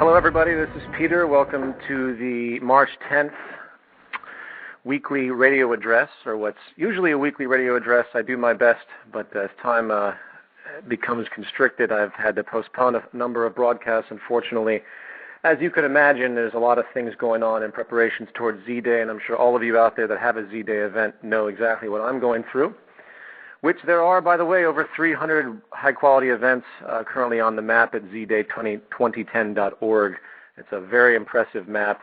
Hello, everybody. This is Peter. Welcome to the March 10th weekly radio address, or what's usually a weekly radio address. I do my best, but as time becomes constricted, I've had to postpone a number of broadcasts, unfortunately. As you can imagine, there's a lot of things going on in preparations towards Z-Day, and I'm sure all of you out there that have a Z-Day event know exactly what I'm going through, which there are, by the way, over 300 high-quality events currently on the map at zday2010.org. It's a very impressive map.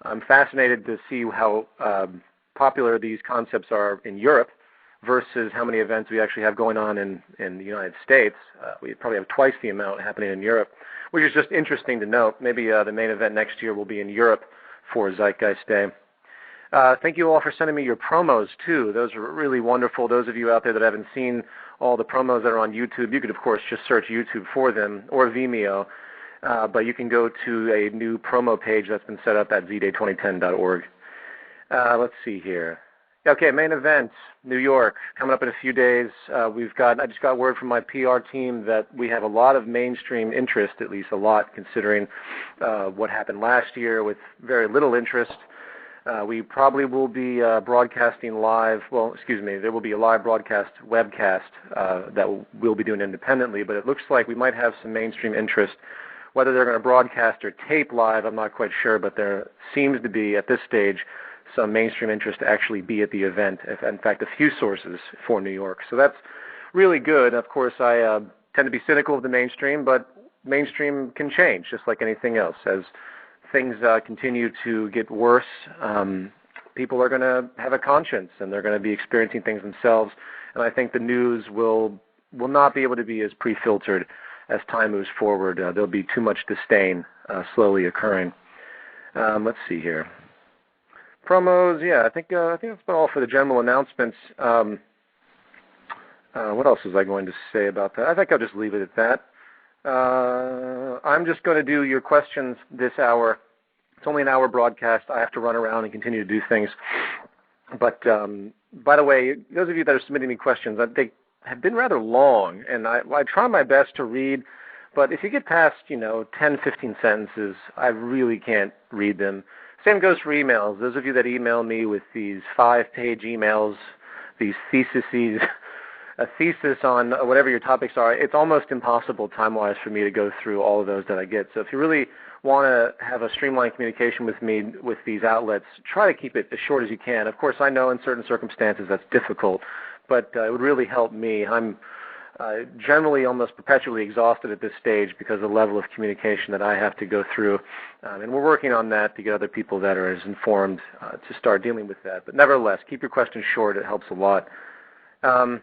I'm fascinated to see how popular these concepts are in Europe versus how many events we actually have going on in the United States. We probably have twice the amount happening in Europe, which is just interesting to note. Maybe the main event next year will be in Europe for Zeitgeist Day. Thank you all for sending me your promos, too. Those are really wonderful. Those of you out there that haven't seen all the promos that are on YouTube, you could, of course, just search YouTube for them, or Vimeo, but you can go to a new promo page that's been set up at zday2010.org. Let's see here. Okay, main event, New York, coming up in a few days. I just got word from my PR team that we have a lot of mainstream interest, at least a lot, considering what happened last year with very little interest. We probably will be broadcasting live. Well, excuse me, there will be a live broadcast webcast that we'll be doing independently, but it looks like we might have some mainstream interest. Whether they're going to broadcast or tape live, I'm not quite sure, but there seems to be, at this stage, some mainstream interest to actually be at the event. In fact, a few sources for New York. So that's really good. Of course, I tend to be cynical of the mainstream, but mainstream can change, just like anything else. As things continue to get worse, people are going to have a conscience, and they're going to be experiencing things themselves. And I think the news will not be able to be as pre-filtered as time moves forward. There'll be too much disdain slowly occurring. Let's see here. Promos, yeah, I think that's about all for the general announcements. What else was I going to say about that? I think I'll just leave it at that. I'm just going to do your questions this hour. It's only an hour broadcast. I have to run around and continue to do things. But by the way, those of you that are submitting me questions, they have been rather long, and I try my best to read. But if you get past, 10, 15 sentences, I really can't read them. Same goes for emails. Those of you that email me with these 5-page emails, these theses, a thesis on whatever your topics are, it's almost impossible time-wise for me to go through all of those that I get. So if you really want to have a streamlined communication with me with these outlets, try to keep it as short as you can. Of course, I know in certain circumstances that's difficult, but it would really help me. I'm generally almost perpetually exhausted at this stage because of the level of communication that I have to go through. And we're working on that to get other people that are as informed to start dealing with that. But nevertheless, keep your questions short. It helps a lot. There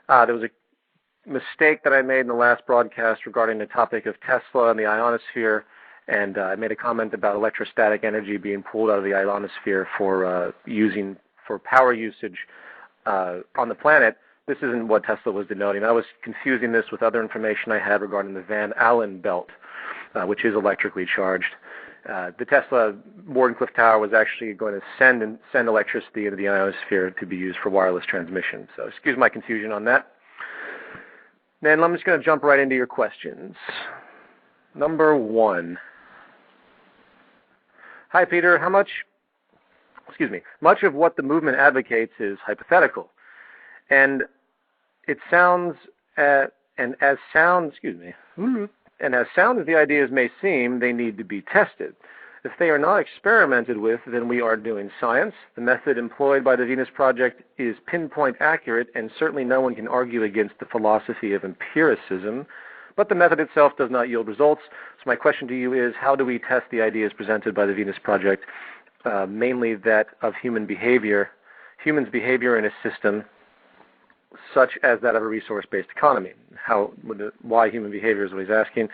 was a mistake that I made in the last broadcast regarding the topic of Tesla and the ionosphere, and I made a comment about electrostatic energy being pulled out of the ionosphere for power usage on the planet. This isn't what Tesla was denoting. I was confusing this with other information I had regarding the Van Allen belt, which is electrically charged. The Tesla Wardenclyffe Tower was actually going to send electricity into the ionosphere to be used for wireless transmission. So excuse my confusion on that. Then I'm just going to jump right into your questions. Number 1. Hi, Peter. Much of what the movement advocates is hypothetical. And it sounds, as sound as the ideas may seem, they need to be tested. If they are not experimented with, then we are doing science. The method employed by the Venus Project is pinpoint accurate, and certainly no one can argue against the philosophy of empiricism. But the method itself does not yield results. So my question to you is, how do we test the ideas presented by the Venus Project, mainly that of humans' behavior in a system such as that of a resource-based economy? Why human behavior is what he's asking.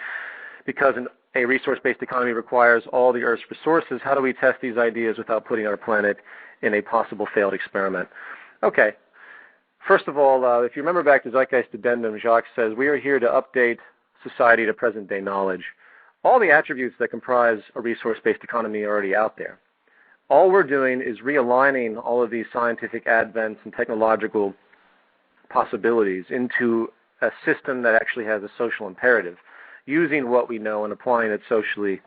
Because a resource-based economy requires all the Earth's resources. How do we test these ideas without putting our planet in a possible failed experiment? Okay. First of all, if you remember back to Zeitgeist Addendum, Jacques says, we are here to update society to present-day knowledge. All the attributes that comprise a resource-based economy are already out there. All we're doing is realigning all of these scientific advents and technological possibilities into a system that actually has a social imperative. using what we know and applying it socially.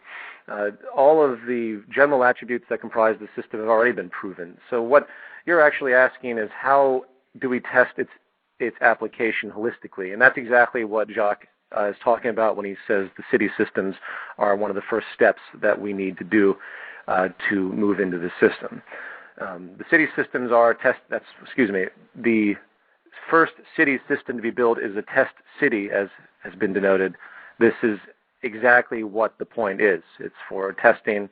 All of the general attributes that comprise the system have already been proven. So what you're actually asking is, how do we test its application holistically? And that's exactly what Jacques is talking about when he says the city systems are one of the first steps that we need to do to move into the system. The city systems are the first city system to be built is a test city, as has been denoted. This is exactly what the point is. It's for testing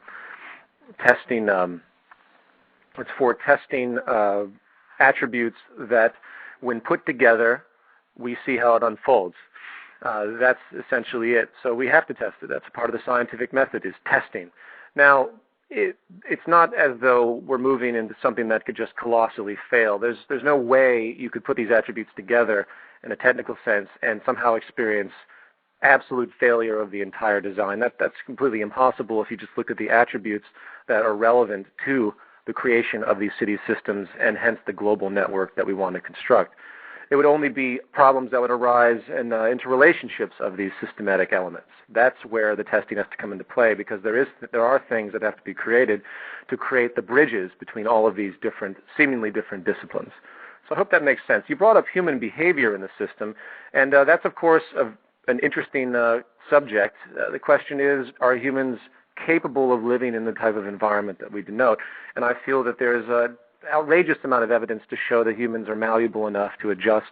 attributes that, when put together, we see how it unfolds. That's essentially it. So we have to test it. That's a part of the scientific method, is testing. Now, it's not as though we're moving into something that could just colossally fail. There's no way you could put these attributes together in a technical sense and somehow experience absolute failure of the entire design. That's completely impossible if you just look at the attributes that are relevant to the creation of these city systems and hence the global network that we want to construct. It would only be problems that would arise in interrelationships of these systematic elements. That's where the testing has to come into play, because there are things that have to be created to create the bridges between all of these seemingly different disciplines. So I hope that makes sense. You brought up human behavior in the system, and that's, of course, an interesting subject. The question is, are humans capable of living in the type of environment that we denote? And I feel that there's an outrageous amount of evidence to show that humans are malleable enough to adjust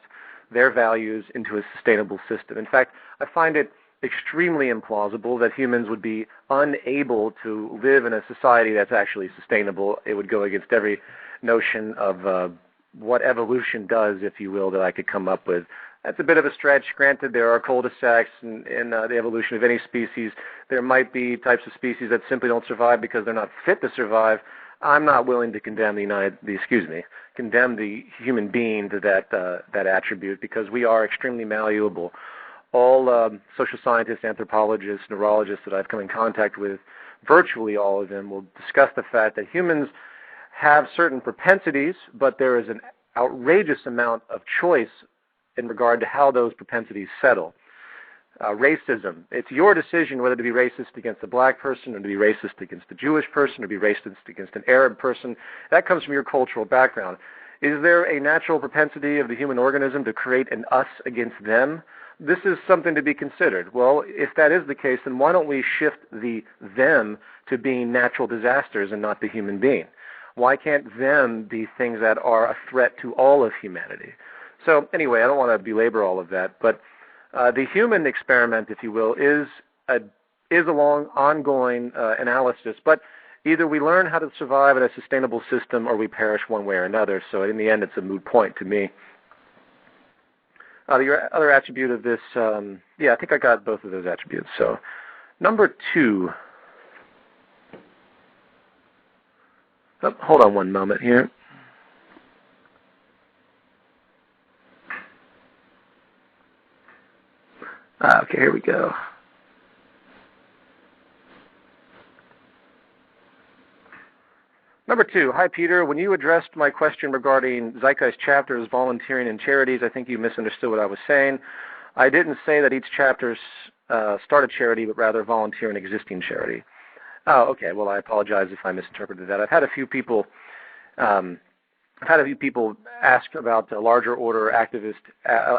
their values into a sustainable system. In fact, I find it extremely implausible that humans would be unable to live in a society that's actually sustainable. It would go against every notion of what evolution does, if you will, that I could come up with. That's a bit of a stretch. Granted, there are cul-de-sacs in the evolution of any species. There might be types of species that simply don't survive because they're not fit to survive. I'm not willing to condemn condemn the human being to that attribute, because we are extremely malleable. All social scientists, anthropologists, neurologists that I've come in contact with, virtually all of them, will discuss the fact that humans have certain propensities, but there is an outrageous amount of choice in regard to how those propensities settle. Racism, it's your decision whether to be racist against a black person or to be racist against a Jewish person or to be racist against an Arab person. That comes from your cultural background. Is there a natural propensity of the human organism to create an us against them? This is something to be considered. Well, if that is the case, then why don't we shift the them to being natural disasters and not the human being? Why can't them be things that are a threat to all of humanity? So anyway, I don't want to belabor all of that, but the human experiment, if you will, is a long, ongoing analysis. But either we learn how to survive in a sustainable system or we perish one way or another. So in the end, it's a moot point to me. The other attribute of this, I think I got both of those attributes. So number 2. Oh, hold on one moment here. Okay, here we go. Number 2, hi Peter. When you addressed my question regarding Zeitgeist Chapters, volunteering, and charities, I think you misunderstood what I was saying. I didn't say that each chapter start a charity, but rather volunteer an existing charity. Oh, okay. Well, I apologize if I misinterpreted that. I've had a few people ask about the larger order activist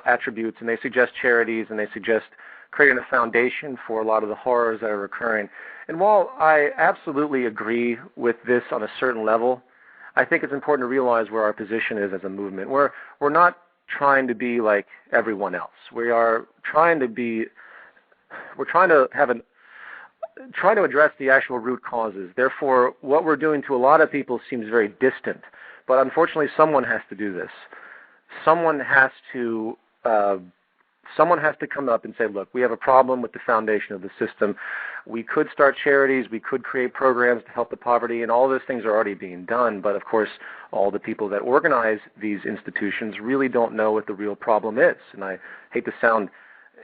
attributes, and they suggest charities, and they suggest creating a foundation for a lot of the horrors that are occurring. And while I absolutely agree with this on a certain level, I think it's important to realize where our position is as a movement. We're not trying to be like everyone else. We're trying to address the actual root causes. Therefore, what we're doing to a lot of people seems very distant. But unfortunately, someone has to do this. Someone has to come up and say, look, we have a problem with the foundation of the system. We could start charities. We could create programs to help the poverty, and all those things are already being done. But, of course, all the people that organize these institutions really don't know what the real problem is. And I hate to sound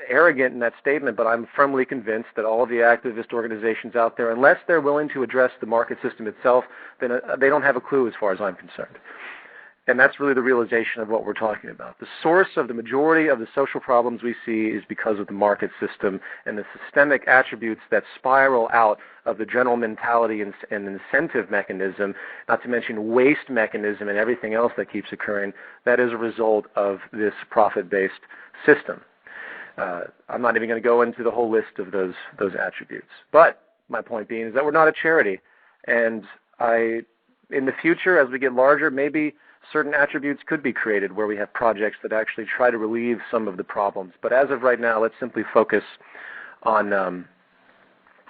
arrogant in that statement, but I'm firmly convinced that all of the activist organizations out there, unless they're willing to address the market system itself, then they don't have a clue as far as I'm concerned. And that's really the realization of what we're talking about. The source of the majority of the social problems we see is because of the market system and the systemic attributes that spiral out of the general mentality and incentive mechanism, not to mention waste mechanism and everything else that keeps occurring, that is a result of this profit-based system. I'm not even going to go into the whole list of those attributes. But my point being is that we're not a charity. And in the future, as we get larger, maybe certain attributes could be created where we have projects that actually try to relieve some of the problems. But as of right now, let's simply focus on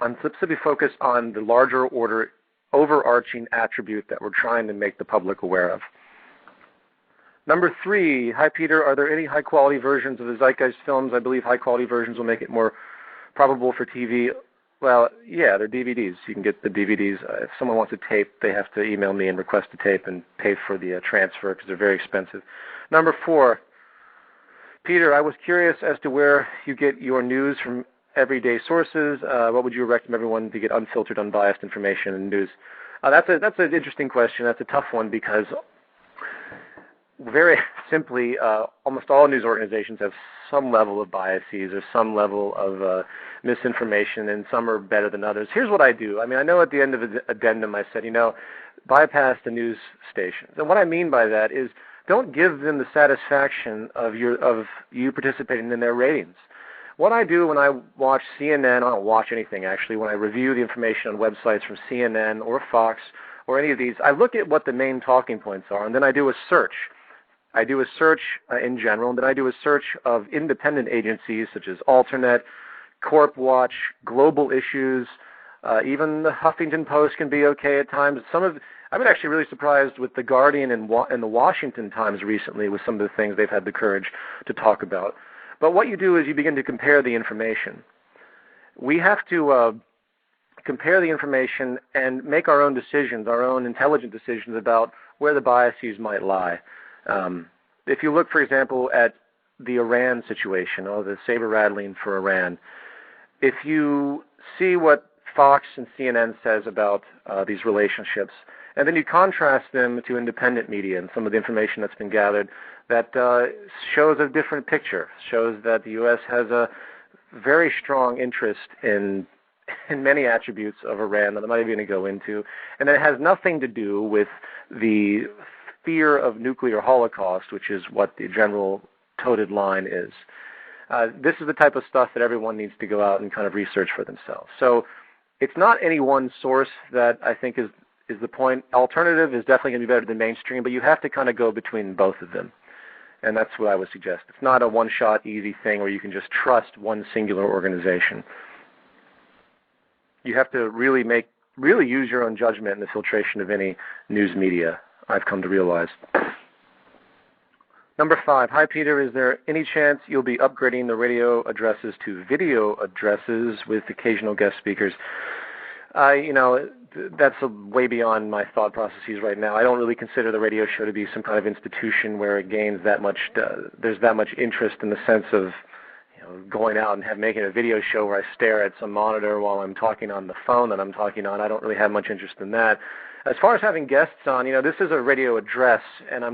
the larger order, overarching attribute that we're trying to make the public aware of. Number 3, hi Peter, are there any high-quality versions of the Zeitgeist films? I believe high-quality versions will make it more probable for TV. Well, yeah, they're DVDs. You can get the DVDs. If someone wants a tape, they have to email me and request a tape and pay for the transfer because they're very expensive. Number 4, Peter, I was curious as to where you get your news from everyday sources. What would you recommend everyone to get unfiltered, unbiased information and news? That's an interesting question. That's a tough one because very simply, almost all news organizations have some level of biases or some level of misinformation, and some are better than others. Here's what I do. I mean, I know at the end of the addendum I said, bypass the news stations. And what I mean by that is don't give them the satisfaction of you participating in their ratings. What I do when I watch CNN, I don't watch anything actually, when I review the information on websites from CNN or Fox or any of these, I look at what the main talking points are, and then I do a search. I do a search in general, and then I do a search of independent agencies such as Alternet, Corp Watch, Global Issues, even the Huffington Post can be okay at times. I've been actually really surprised with the Guardian and the Washington Times recently with some of the things they've had the courage to talk about. But what you do is you begin to compare the information. We have to compare the information and make our own decisions, our own intelligent decisions about where the biases might lie. If you look, for example, at the Iran situation, or the saber-rattling for Iran, if you see what Fox and CNN says about these relationships, and then you contrast them to independent media and some of the information that's been gathered, that shows a different picture, shows that the U.S. has a very strong interest in many attributes of Iran that I'm not even going to go into, and it has nothing to do with the fear of nuclear holocaust, which is what the general toted line is. This is the type of stuff that everyone needs to go out and kind of research for themselves. So it's not any one source that I think is the point. Alternative is definitely going to be better than mainstream, but you have to kind of go between both of them. And that's what I would suggest. It's not a one-shot, easy thing where you can just trust one singular organization. You have to really use your own judgment in the filtration of any news media, I've come to realize. Number 5, hi Peter, is there any chance you'll be upgrading the radio addresses to video addresses with occasional guest speakers? That's way beyond my thought processes right now. I don't really consider the radio show to be some kind of institution where it gains that much, there's that much interest in the sense of going out and making a video show where I stare at some monitor while I'm talking on the phone that I'm talking on. I don't really have much interest in that. As far as having guests on, this is a radio address, and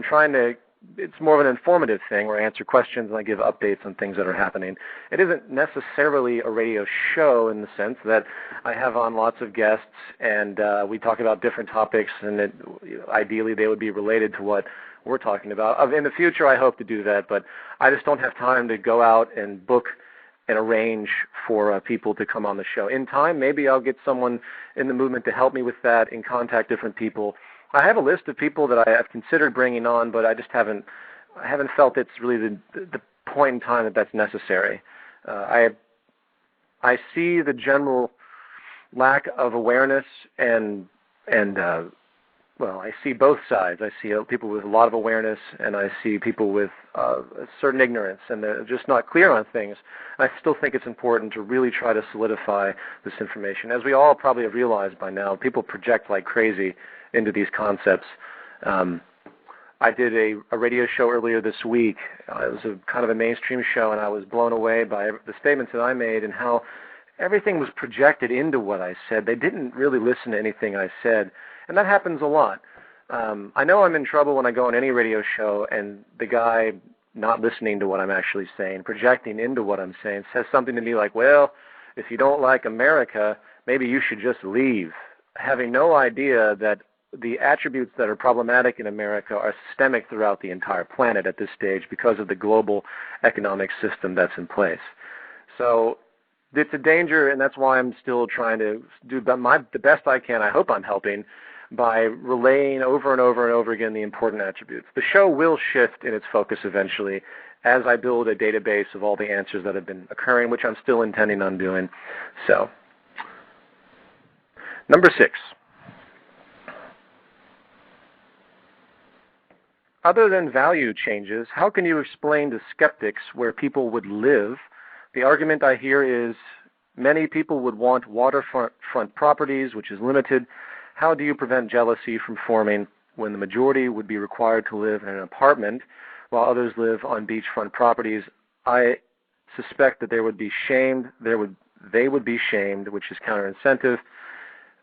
it's more of an informative thing where I answer questions and I give updates on things that are happening. It isn't necessarily a radio show in the sense that I have on lots of guests and we talk about different topics, and ideally they would be related to what we're talking about. In the future, I hope to do that, but I just don't have time to go out and book and arrange for people to come on the show. In time, maybe I'll get someone in the movement to help me with that and contact different people. I have a list of people that I have considered bringing on, but I just haven't felt it's really the point in time that that's necessary. I see the general lack of awareness and I see both sides. I see people with a lot of awareness, and I see people with a certain ignorance, and they're just not clear on things. I still think it's important to really try to solidify this information. As we all probably have realized by now, people project like crazy into these concepts. I did a radio show earlier this week. It was kind of a mainstream show, and I was blown away by the statements that I made and how everything was projected into what I said. They didn't really listen to anything I said. And that happens a lot. I know I'm in trouble when I go on any radio show and the guy not listening to what I'm actually saying, projecting into what I'm saying, says something to me like, well, if you don't like America, maybe you should just leave, having no idea that the attributes that are problematic in America are systemic throughout the entire planet at this stage because of the global economic system that's in place. So it's a danger, and that's why I'm still trying to do the best I can. I hope I'm helping by relaying over and over and over again the important attributes. The show will shift in its focus eventually as I build a database of all the answers that have been occurring, which I'm still intending on doing. So, number 6. Other than value changes, how can you explain to skeptics where people would live? The argument I hear is many people would want waterfront properties, which is limited. How do you prevent jealousy from forming when the majority would be required to live in an apartment while others live on beachfront properties? I suspect that they would be shamed. They would be shamed, which is counterincentive,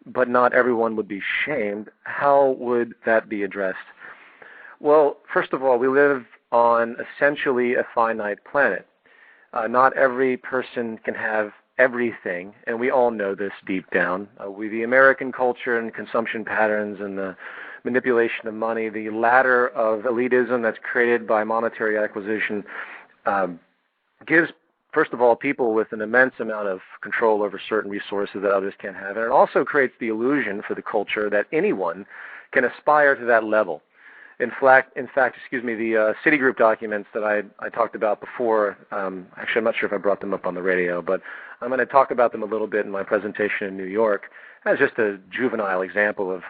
but not everyone would be shamed. How would that be addressed? Well, first of all, we live on essentially a finite planet. Not every person can have everything, and we all know this deep down. The American culture and consumption patterns and the manipulation of money, the ladder of elitism that's created by monetary acquisition, gives, first of all, people with an immense amount of control over certain resources that others can't have. And it also creates the illusion for the culture that anyone can aspire to that level. In fact, the Citigroup documents that I talked about before, actually I'm not sure if I brought them up on the radio, but I'm going to talk about them a little bit in my presentation in New York as just a juvenile example of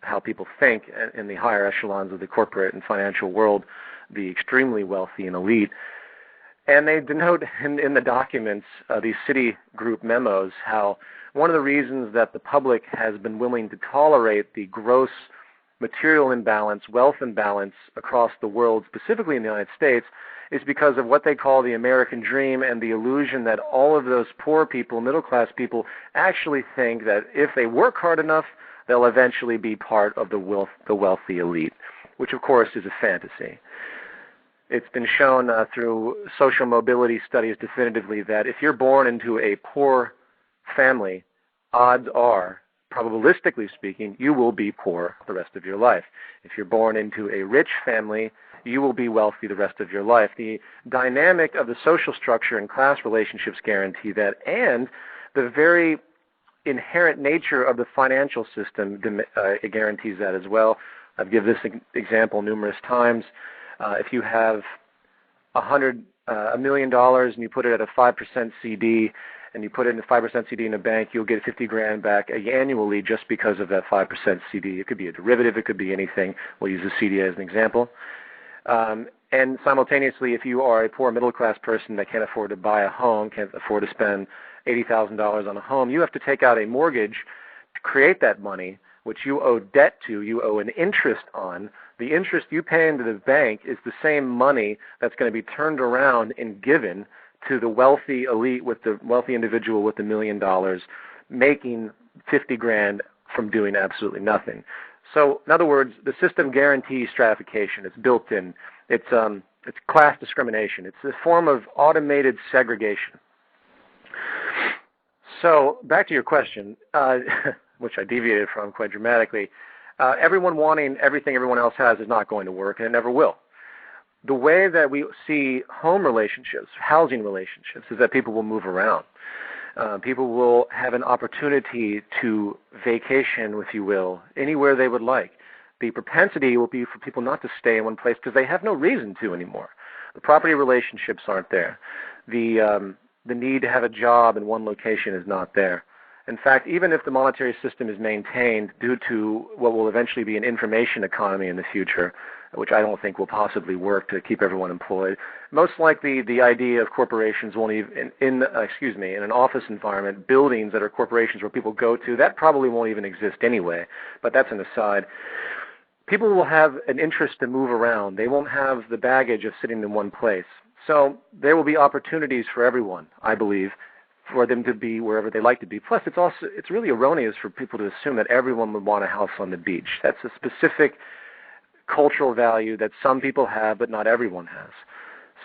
how people think in the higher echelons of the corporate and financial world, the extremely wealthy and elite. And they denote in the documents, these Citigroup memos, how one of the reasons that the public has been willing to tolerate the gross material imbalance, wealth imbalance across the world, specifically in the United States, is because of what they call the American dream and the illusion that all of those poor people, middle-class people, actually think that if they work hard enough, they'll eventually be part of the wealthy elite, which of course is a fantasy. It's been shown through social mobility studies definitively that if you're born into a poor family, odds are, probabilistically speaking, you will be poor the rest of your life. If you're born into a rich family, you will be wealthy the rest of your life. The dynamic of the social structure and class relationships guarantee that, and the very inherent nature of the financial system it guarantees that as well. I've given this example numerous times. If you have $1 million and you put it at a 5% CD, and you put it in a 5% CD in a bank, you'll get $50,000 back annually just because of that 5% CD. It could be a derivative. It could be anything. We'll use the CD as an example. And simultaneously, if you are a poor middle-class person that can't afford to buy a home, can't afford to spend $80,000 on a home, you have to take out a mortgage to create that money, which you owe debt to, you owe an interest on. The interest you pay into the bank is the same money that's going to be turned around and given to the wealthy elite, with the wealthy individual with $1 million, making $50,000 from doing absolutely nothing. So, in other words, the system guarantees stratification. It's built in. It's class discrimination. It's a form of automated segregation. So, back to your question, which I deviated from quite dramatically. Everyone wanting everything everyone else has is not going to work, and it never will. The way that we see home relationships, housing relationships, is that people will move around. People will have an opportunity to vacation, if you will, anywhere they would like. The propensity will be for people not to stay in one place because they have no reason to anymore. The property relationships aren't there. The need to have a job in one location is not there. In fact, even if the monetary system is maintained due to what will eventually be an information economy in the future, which I don't think will possibly work to keep everyone employed, most likely the idea of corporations won't even, in an office environment, buildings that are corporations where people go to, that probably won't even exist anyway, but that's an aside. People will have an interest to move around. They won't have the baggage of sitting in one place. So there will be opportunities for everyone, I believe, for them to be wherever they like to be. Plus, it's really erroneous for people to assume that everyone would want a house on the beach. That's a specific cultural value that some people have, but not everyone has.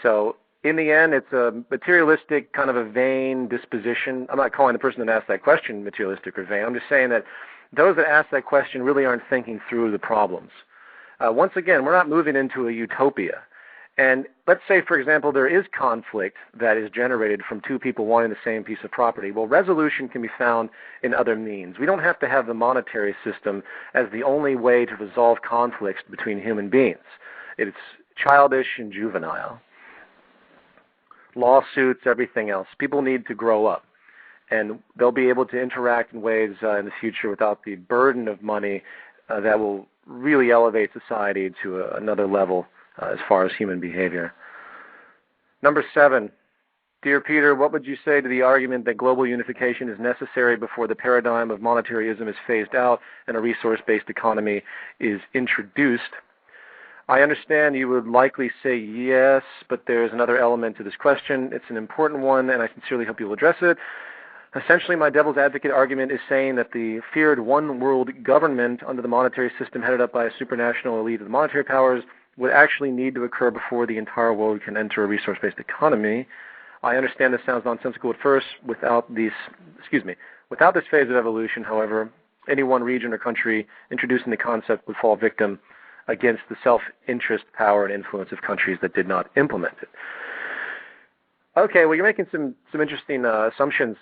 So in the end, it's a materialistic, kind of a vain disposition. I'm not calling the person that asked that question materialistic or vain. I'm just saying that those that ask that question really aren't thinking through the problems. Once again, we're not moving into a utopia. And let's say, for example, there is conflict that is generated from two people wanting the same piece of property. Well, resolution can be found in other means. We don't have to have the monetary system as the only way to resolve conflicts between human beings. It's childish and juvenile. Lawsuits, everything else. People need to grow up. And they'll be able to interact in ways in the future without the burden of money that will really elevate society to another level as far as human behavior. Number 7, dear Peter, what would you say to the argument that global unification is necessary before the paradigm of monetarism is phased out and a resource-based economy is introduced? I understand you would likely say yes, but there's another element to this question. It's an important one, and I sincerely hope you'll address it. Essentially, my devil's advocate argument is saying that the feared one-world government under the monetary system headed up by a supranational elite of the monetary powers would actually need to occur before the entire world can enter a resource-based economy. I understand this sounds nonsensical at first. Without this phase of evolution, however, any one region or country introducing the concept would fall victim against the self-interest, power, and influence of countries that did not implement it. Okay, well, you're making some interesting assumptions.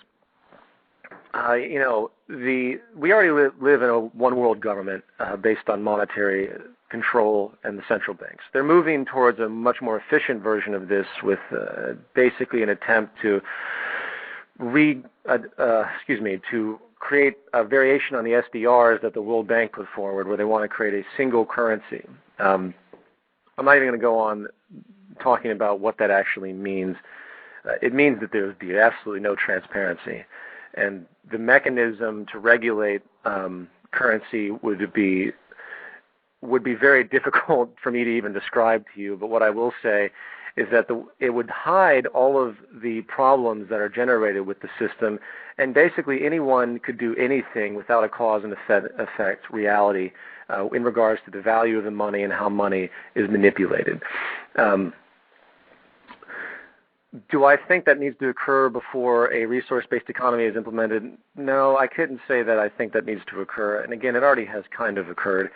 We already live in a one-world government based on monetary control and the central banks. They're moving towards a much more efficient version of this with basically an attempt to to create a variation on the SDRs that the World Bank put forward, where they want to create a single currency. I'm not even going to go on talking about what that actually means. It means that there would be absolutely no transparency. And the mechanism to regulate currency would be very difficult for me to even describe to you. But what I will say is that it would hide all of the problems that are generated with the system, and basically anyone could do anything without a cause and effect reality in regards to the value of the money and how money is manipulated. Do I think that needs to occur before a resource-based economy is implemented? No, I couldn't say that I think that needs to occur. And again, it already has kind of occurred.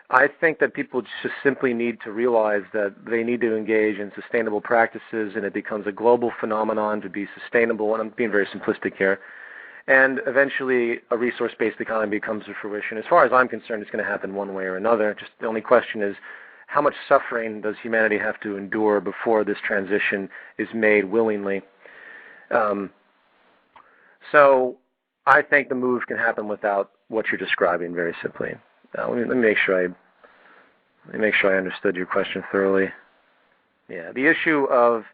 I think that people just simply need to realize that they need to engage in sustainable practices, and it becomes a global phenomenon to be sustainable, and I'm being very simplistic here. And eventually a resource-based economy comes to fruition. As far as I'm concerned, it's going to happen one way or another. Just the only question is, how much suffering does humanity have to endure before this transition is made willingly? So I think the move can happen without what you're describing, very simply. Let me make sure I understood your question thoroughly. Yeah, the issue of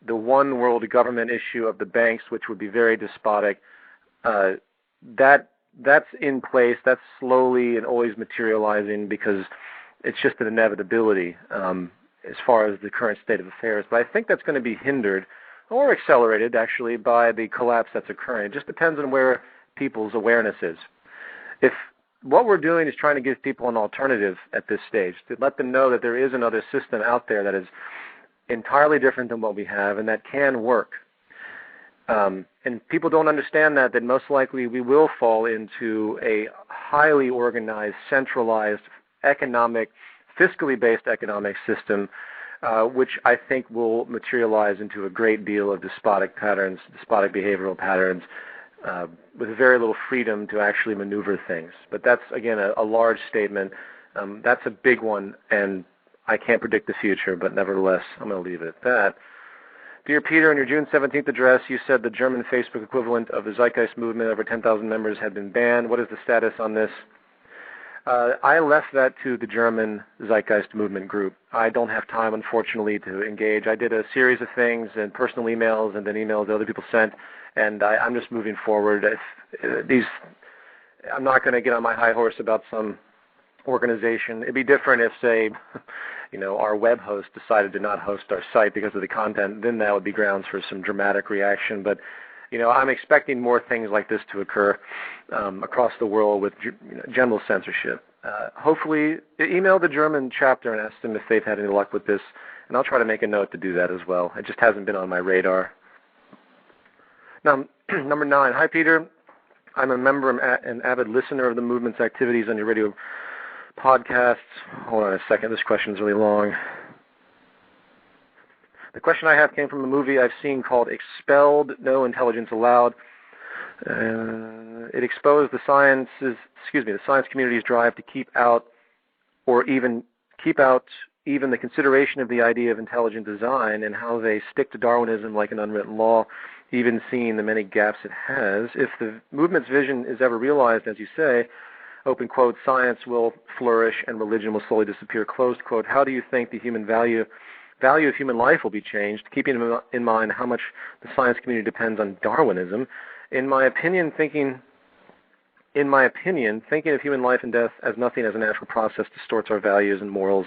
the one world government issue of the banks, which would be very despotic, that's in place. That's slowly and always materializing because it's just an inevitability as far as the current state of affairs. But I think that's going to be hindered or accelerated, actually, by the collapse that's occurring. It just depends on where people's awareness is. If what we're doing is trying to give people an alternative at this stage, to let them know that there is another system out there that is entirely different than what we have and that can work. And people don't understand that most likely we will fall into a highly organized, centralized, fiscally based economic system, which I think will materialize into a great deal of despotic behavioral patterns, with very little freedom to actually maneuver things. But that's, again, a large statement. That's a big one, and I can't predict the future, but nevertheless, I'm going to leave it at that. Dear Peter, in your June 17th address, you said the German Facebook equivalent of the Zeitgeist Movement, over 10,000 members, had been banned. What is the status on this? I left that to the German Zeitgeist Movement group. I don't have time, unfortunately, to engage. I did a series of things and personal emails and then emails that other people sent, and I'm just moving forward. I'm not going to get on my high horse about some organization. It'd be different if, say, our web host decided to not host our site because of the content. Then that would be grounds for some dramatic reaction. But, I'm expecting more things like this to occur across the world with general censorship. Hopefully, email the German chapter and ask them if they've had any luck with this, and I'll try to make a note to do that as well. It just hasn't been on my radar. Now, number 9. Hi, Peter. I'm a member and avid listener of the movement's activities on your radio podcasts. Hold on a second. This question is really long. The question I have came from a movie I've seen called Expelled, No Intelligence Allowed. It exposed the science community's drive to keep out even the consideration of the idea of intelligent design and how they stick to Darwinism like an unwritten law, even seeing the many gaps it has. If the movement's vision is ever realized, as you say, open quote, science will flourish and religion will slowly disappear, closed quote, how do you think the human value of human life will be changed, keeping in mind how much the science community depends on Darwinism? In my opinion, thinking of human life and death as nothing as a natural process distorts our values and morals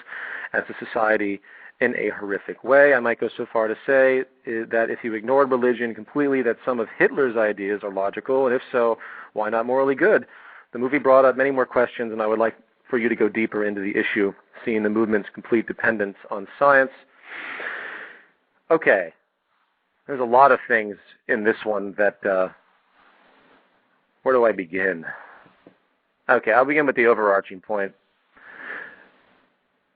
as a society in a horrific way. I might go so far to say that if you ignored religion completely, that some of Hitler's ideas are logical, and if so, why not morally good? The movie brought up many more questions, and I would like for you to go deeper into the issue, seeing the movement's complete dependence on science. Okay, there's a lot of things in this one that, where do I begin? Okay, I'll begin with the overarching point.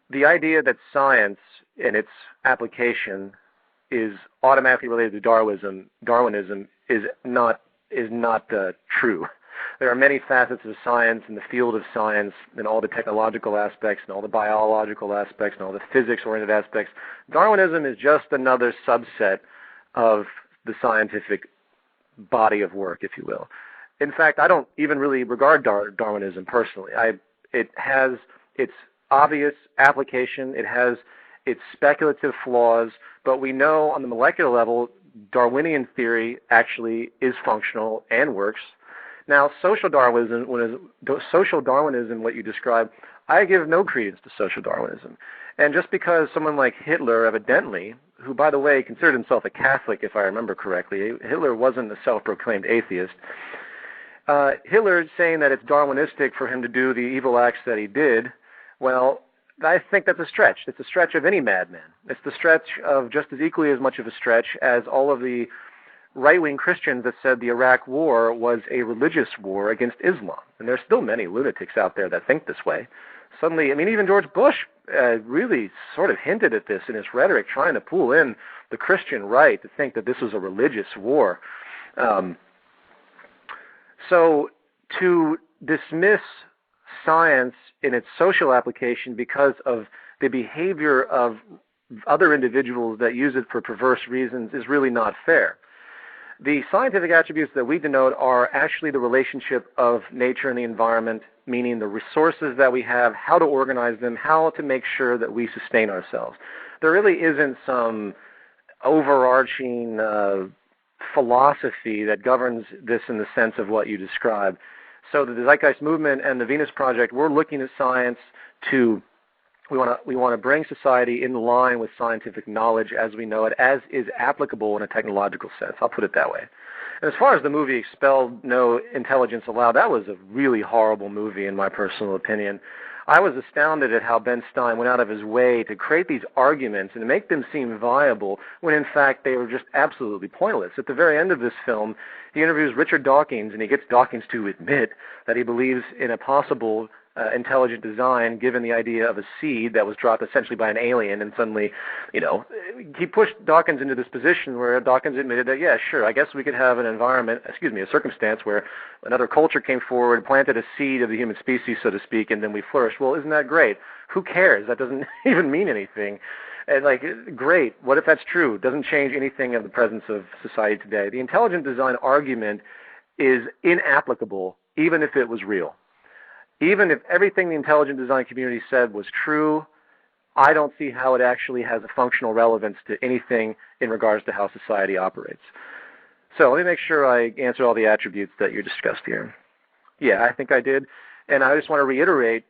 The idea that science and its application is automatically related to Darwinism is not true. There are many facets of science in the field of science and all the technological aspects and all the biological aspects and all the physics-oriented aspects. Darwinism is just another subset of the scientific body of work, if you will. In fact, I don't even really regard Darwinism personally. It has its obvious application, it has its speculative flaws, but we know on the molecular level, Darwinian theory actually is functional and works. Now, social Darwinism, what you describe, I give no credence to social Darwinism. And just because someone like Hitler, evidently, who, by the way, considered himself a Catholic, if I remember correctly, Hitler wasn't a self-proclaimed atheist. Hitler saying that it's Darwinistic for him to do the evil acts that he did, well, I think that's a stretch. It's a stretch of any madman. It's the stretch of just as equally as much of a stretch as all of the right-wing Christians that said the Iraq War was a religious war against Islam. And there's still many lunatics out there that think this way. Suddenly, even George Bush really sort of hinted at this in his rhetoric, trying to pull in the Christian right to think that this was a religious war. So to dismiss science in its social application because of the behavior of other individuals that use it for perverse reasons is really not fair. The scientific attributes that we denote are actually the relationship of nature and the environment, meaning the resources that we have, how to organize them, how to make sure that we sustain ourselves. There really isn't some overarching philosophy that governs this in the sense of what you described. So the Zeitgeist Movement and the Venus Project, we're looking at science to, we want to bring society in line with scientific knowledge as we know it, as is applicable in a technological sense. I'll put it that way. And as far as the movie Expelled, No Intelligence Allowed, that was a really horrible movie in my personal opinion. I was astounded at how Ben Stein went out of his way to create these arguments and to make them seem viable when in fact they were just absolutely pointless. At the very end of this film, he interviews Richard Dawkins, and he gets Dawkins to admit that he believes in a possible intelligent design given the idea of a seed that was dropped essentially by an alien, and suddenly, he pushed Dawkins into this position where Dawkins admitted that, yeah, sure, I guess we could have a circumstance where another culture came forward, planted a seed of the human species, so to speak, and then we flourished. Well, isn't that great? Who cares? That doesn't even mean anything. And great, what if that's true? It doesn't change anything of the presence of society today. The intelligent design argument is inapplicable even if it was real. Even if everything the intelligent design community said was true, I don't see how it actually has a functional relevance to anything in regards to how society operates. So let me make sure I answer all the attributes that you discussed here. Yeah, I think I did. And I just want to reiterate,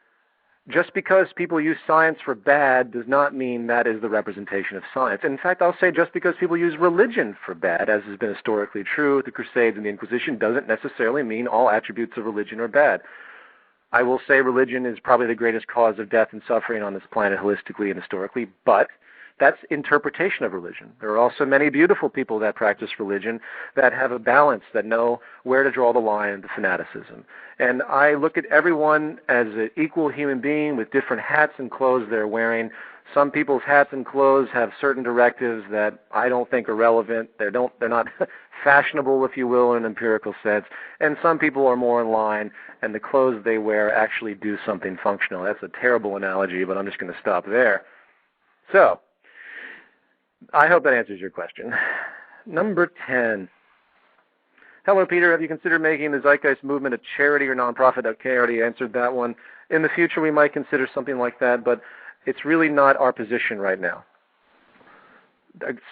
Just because people use science for bad does not mean that is the representation of science. In fact, I'll say just because people use religion for bad, as has been historically true with the Crusades and the Inquisition, doesn't necessarily mean all attributes of religion are bad. I will say religion is probably the greatest cause of death and suffering on this planet holistically and historically, but that's interpretation of religion. There are also many beautiful people that practice religion that have a balance, that know where to draw the line into fanaticism. And I look at everyone as an equal human being with different hats and clothes they're wearing. Some people's hats and clothes have certain directives that I don't think are relevant. They're not fashionable, if you will, in an empirical sense. And some people are more in line, and the clothes they wear actually do something functional. That's a terrible analogy, but I'm just going to stop there. So, I hope that answers your question. Number 10. Hello, Peter. Have you considered making the Zeitgeist Movement a charity or nonprofit? Okay, I already answered that one. In the future, we might consider something like that, but it's really not our position right now.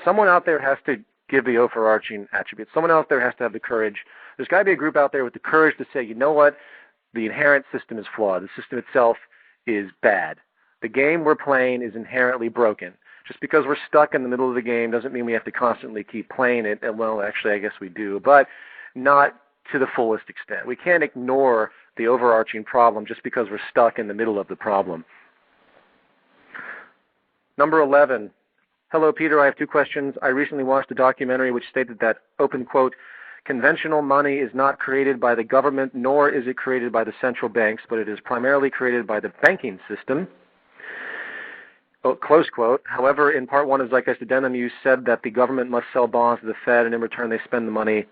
Someone out there has to give the overarching attributes. Someone out there has to have the courage. There's got to be a group out there with the courage to say, you know what? The inherent system is flawed. The system itself is bad. The game we're playing is inherently broken. Just because we're stuck in the middle of the game doesn't mean we have to constantly keep playing it. And well, actually, I guess we do, but not to the fullest extent. We can't ignore the overarching problem just because we're stuck in the middle of the problem. Number 11. Hello, Peter. I have two questions. I recently watched a documentary which stated that, open quote, conventional money is not created by the government, nor is it created by the central banks, but it is primarily created by the banking system. Oh, close quote. However, in part one of Zeitgeist Addendum, you said that the government must sell bonds to the Fed, and in return they send the money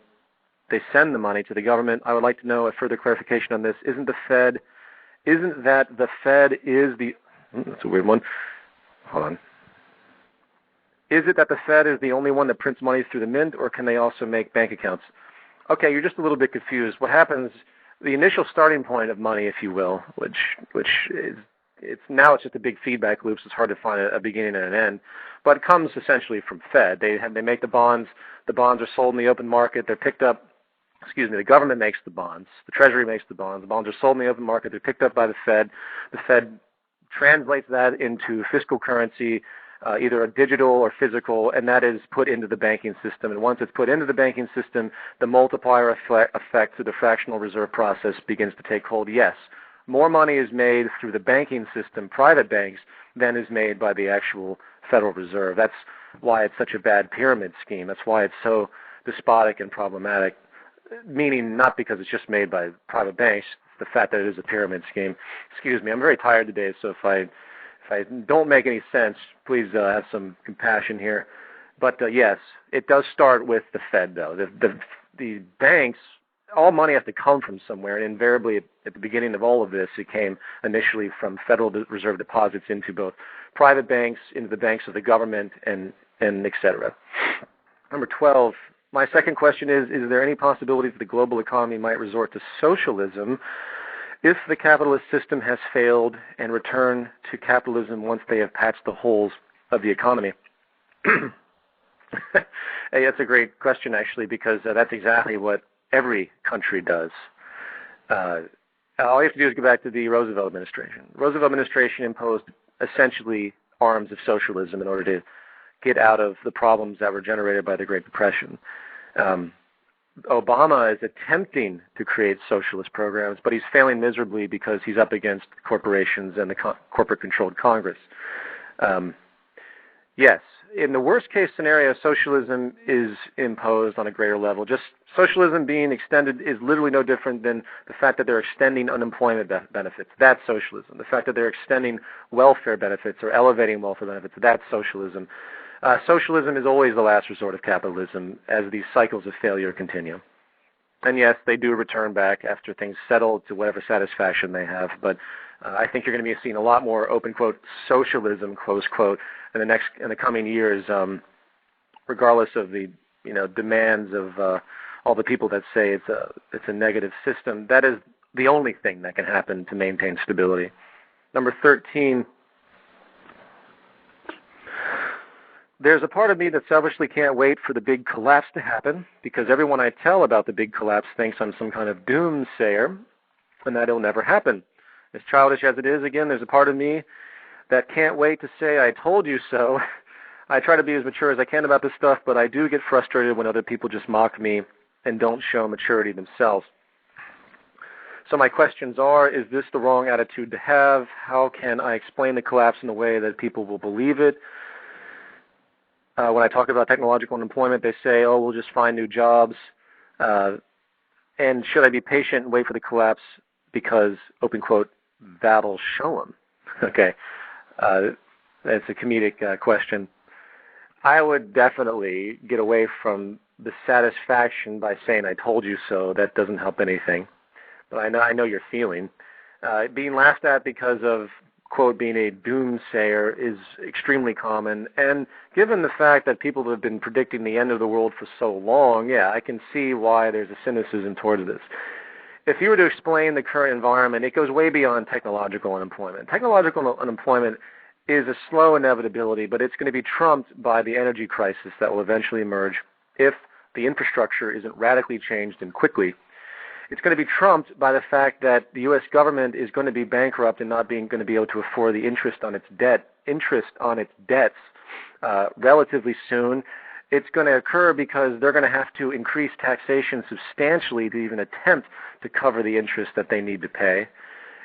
to the government. I would like to know a further clarification on this. Isn't that the Fed is the... That's a weird one. Hold on. Is it that the Fed is the only one that prints money through the mint, or can they also make bank accounts? Okay, you're just a little bit confused. What happens, the initial starting point of money, if you will, which is... It's just a big feedback loop, so it's hard to find a beginning and an end. But it comes essentially from Fed. They make the bonds. The bonds are sold in the open market. They're picked up. The government makes the bonds. The Treasury makes the bonds. The bonds are sold in the open market. They're picked up by the Fed. The Fed translates that into fiscal currency, either a digital or physical, and that is put into the banking system. And once it's put into the banking system, the multiplier effect through the fractional reserve process begins to take hold. Yes. More money is made through the banking system, private banks, than is made by the actual Federal Reserve. That's why it's such a bad pyramid scheme. That's why it's so despotic and problematic, meaning not because it's just made by private banks, it's the fact that it is a pyramid scheme. Excuse me, I'm very tired today, so if I don't make any sense, please have some compassion here. But yes, it does start with the Fed, though. The banks... all money has to come from somewhere, and invariably at the beginning of all of this, it came initially from Federal Reserve deposits into both private banks, into the banks of the government, and et cetera. Number 12, my second question is there any possibility that the global economy might resort to socialism if the capitalist system has failed and return to capitalism once they have patched the holes of the economy? Hey, that's a great question, actually, because that's exactly what every country does. All you have to do is go back to the Roosevelt administration. The Roosevelt administration imposed essentially arms of socialism in order to get out of the problems that were generated by the Great Depression. Obama is attempting to create socialist programs, but he's failing miserably because he's up against corporations and the corporate-controlled Congress. Yes, in the worst-case scenario, socialism is imposed on a greater level. Just socialism being extended is literally no different than the fact that they're extending unemployment benefits. That's socialism. The fact that they're extending welfare benefits or elevating welfare benefits, that's socialism. Socialism is always the last resort of capitalism as these cycles of failure continue. And yes, they do return back after things settle to whatever satisfaction they have, but I think you're going to be seeing a lot more open quote socialism close quote in the coming years, regardless of the demands of all the people that say it's a negative system. That is the only thing that can happen to maintain stability. Number 13. There's a part of me that selfishly can't wait for the big collapse to happen because everyone I tell about the big collapse thinks I'm some kind of doomsayer and that it'll never happen. As childish as it is, again, there's a part of me that can't wait to say, I told you so. I try to be as mature as I can about this stuff, but I do get frustrated when other people just mock me and don't show maturity themselves. So my questions are, is this the wrong attitude to have? How can I explain the collapse in a way that people will believe it? When I talk about technological unemployment, they say, oh, we'll just find new jobs. And should I be patient and wait for the collapse because, open quote, that'll show them? Okay. That's a comedic question. I would definitely get away from the satisfaction by saying I told you so. That doesn't help anything. But I know your feeling. Being laughed at because of, quote, being a doomsayer is extremely common. And given the fact that people have been predicting the end of the world for so long, yeah, I can see why there's a cynicism towards this. If you were to explain the current environment, it goes way beyond technological unemployment. Technological unemployment is a slow inevitability, but it's going to be trumped by the energy crisis that will eventually emerge if the infrastructure isn't radically changed and quickly. It's going to be trumped by the fact that the U.S. government is going to be bankrupt and not going to be able to afford the interest on its debts relatively soon. It's going to occur because they're going to have to increase taxation substantially to even attempt to cover the interest that they need to pay.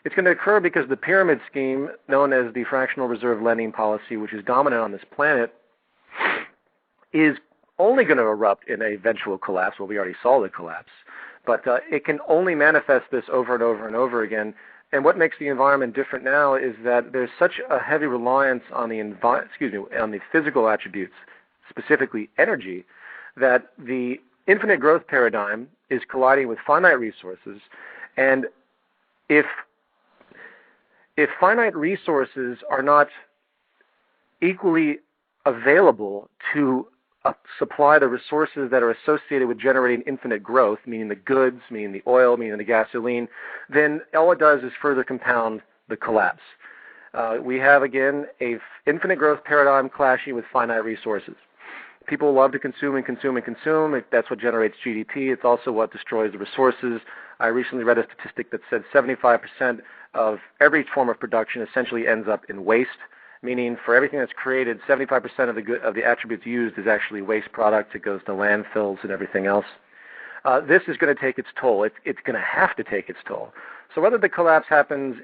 It's going to occur because the pyramid scheme, known as the fractional reserve lending policy, which is dominant on this planet, is only going to erupt in an eventual collapse. Well, we already saw the collapse. But it can only manifest this over and over and over again. And what makes the environment different now is that there's such a heavy reliance on the physical attributes, specifically energy, that the infinite growth paradigm is colliding with finite resources. And if finite resources are not equally available to supply the resources that are associated with generating infinite growth, meaning the goods, meaning the oil, meaning the gasoline, then all it does is further compound the collapse. We have, again, an infinite growth paradigm clashing with finite resources. People love to consume and consume and consume. That's what generates GDP. It's also what destroys the resources. I recently read a statistic that said 75% of every form of production essentially ends up in waste, meaning for everything that's created, 75% of the attributes used is actually waste products. It goes to landfills and everything else. This is going to take its toll. It's going to have to take its toll. So whether the collapse happens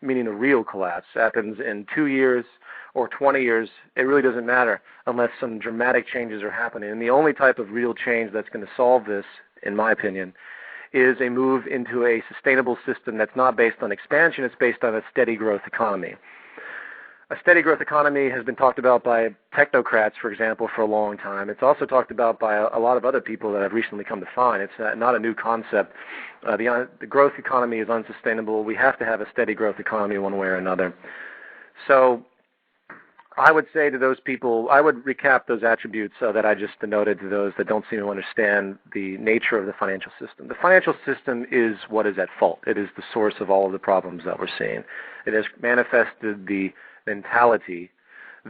meaning the real collapse, happens in 2 years or 20 years, it really doesn't matter unless some dramatic changes are happening. And the only type of real change that's going to solve this, in my opinion, is a move into a sustainable system that's not based on expansion. It's based on a steady growth economy. A steady growth economy has been talked about by technocrats, for example, for a long time. It's also talked about by a lot of other people that have recently come to find. It's not a new concept. The growth economy is unsustainable. We have to have a steady growth economy one way or another. So I would say to those people, I would recap those attributes that I just denoted to those that don't seem to understand the nature of the financial system. The financial system is what is at fault. It is the source of all of the problems that we're seeing. It has manifested the mentality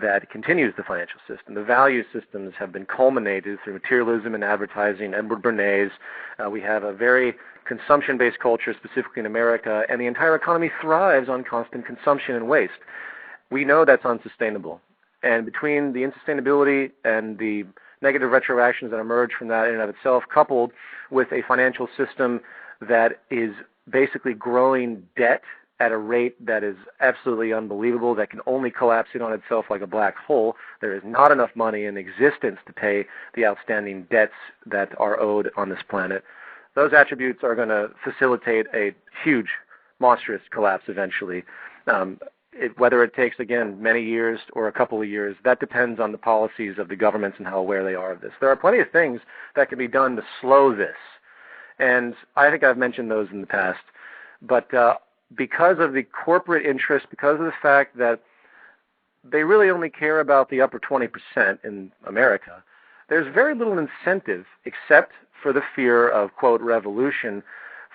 that continues the financial system. The value systems have been culminated through materialism and advertising, Edward Bernays. We have a very consumption-based culture, specifically in America, and the entire economy thrives on constant consumption and waste. We know that's unsustainable. And between the insustainability and the negative retroactions that emerge from that in and of itself, coupled with a financial system that is basically growing debt at a rate that is absolutely unbelievable, that can only collapse in on itself like a black hole. There is not enough money in existence to pay the outstanding debts that are owed on this planet. Those attributes are going to facilitate a huge, monstrous collapse eventually. Whether it takes, again, many years or a couple of years, that depends on the policies of the governments and how aware they are of this. There are plenty of things that can be done to slow this, and I think I've mentioned those in the past. But because of the corporate interest, because of the fact that they really only care about the upper 20% in America, there's very little incentive except for the fear of, quote, revolution,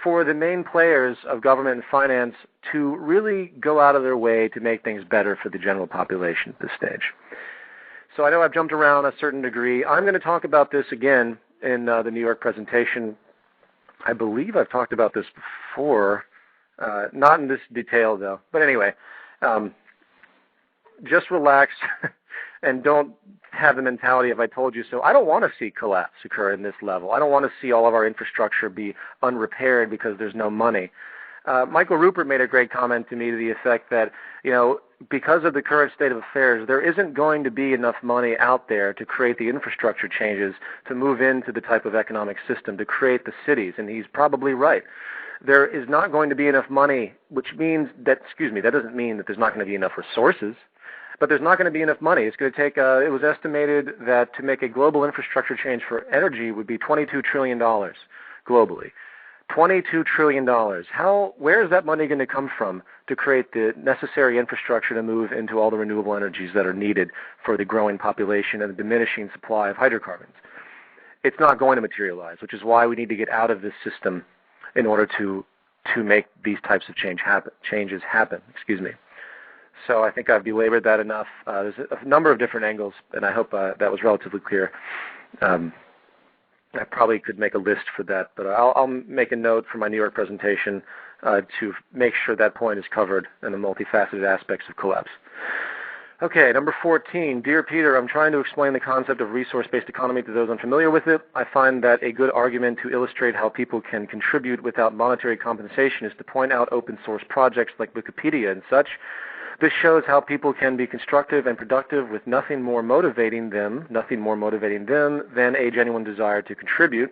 for the main players of government and finance to really go out of their way to make things better for the general population at this stage. So I know I've jumped around a certain degree. I'm going to talk about this again in the New York presentation. I believe I've talked about this before. Not in this detail, though. But anyway, just relax and don't have the mentality of I told you so. I don't want to see collapse occur in this level. I don't want to see all of our infrastructure be unrepaired because there's no money. Michael Rupert made a great comment to me to the effect that, because of the current state of affairs, there isn't going to be enough money out there to create the infrastructure changes to move into the type of economic system, to create the cities, and he's probably right. There is not going to be enough money, which means that, that doesn't mean that there's not going to be enough resources, but there's not going to be enough money. It's going to take, it was estimated that to make a global infrastructure change for energy would be $22 trillion globally. $22 trillion. Where is that money going to come from to create the necessary infrastructure to move into all the renewable energies that are needed for the growing population and the diminishing supply of hydrocarbons? It's not going to materialize, which is why we need to get out of this system in order to make these types of changes happen. So I think I've belabored that enough. There's a number of different angles, and I hope that was relatively clear. I probably could make a list for that, but I'll make a note for my New York presentation to make sure that point is covered in the multifaceted aspects of collapse. Okay, number 14. Dear Peter, I'm trying to explain the concept of resource-based economy to those unfamiliar with it. I find that a good argument to illustrate how people can contribute without monetary compensation is to point out open source projects like Wikipedia and such. This shows how people can be constructive and productive with nothing more motivating them than a genuine desire to contribute.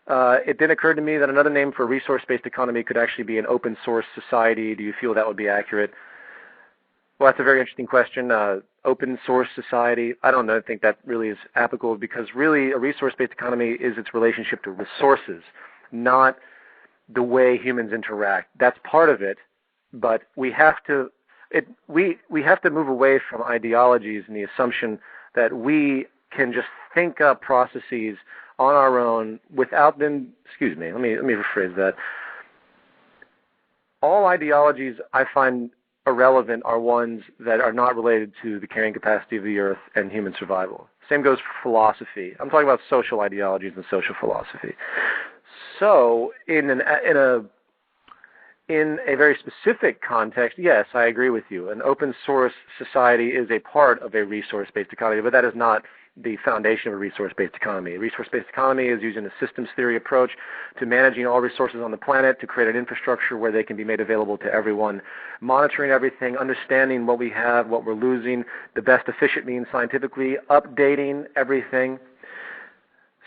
It then occurred to me that another name for a resource-based economy could actually be an open source society. Do you feel that would be accurate? Well, that's a very interesting question. Open source society, I don't know, I think that really is applicable because really a resource-based economy is its relationship to resources, not the way humans interact. That's part of it, but we have to move away from ideologies and the assumption that we can just think up processes on our own without them. Let me rephrase that. All ideologies I find irrelevant are ones that are not related to the carrying capacity of the earth and human survival. Same goes for philosophy. I'm talking about social ideologies and social philosophy. So in a very specific context, yes, I agree with you. An open source society is a part of a resource-based economy, but that is not the foundation of a resource-based economy. A resource-based economy is using a systems theory approach to managing all resources on the planet to create an infrastructure where they can be made available to everyone, monitoring everything, understanding what we have, what we're losing, the best efficient means scientifically, updating everything.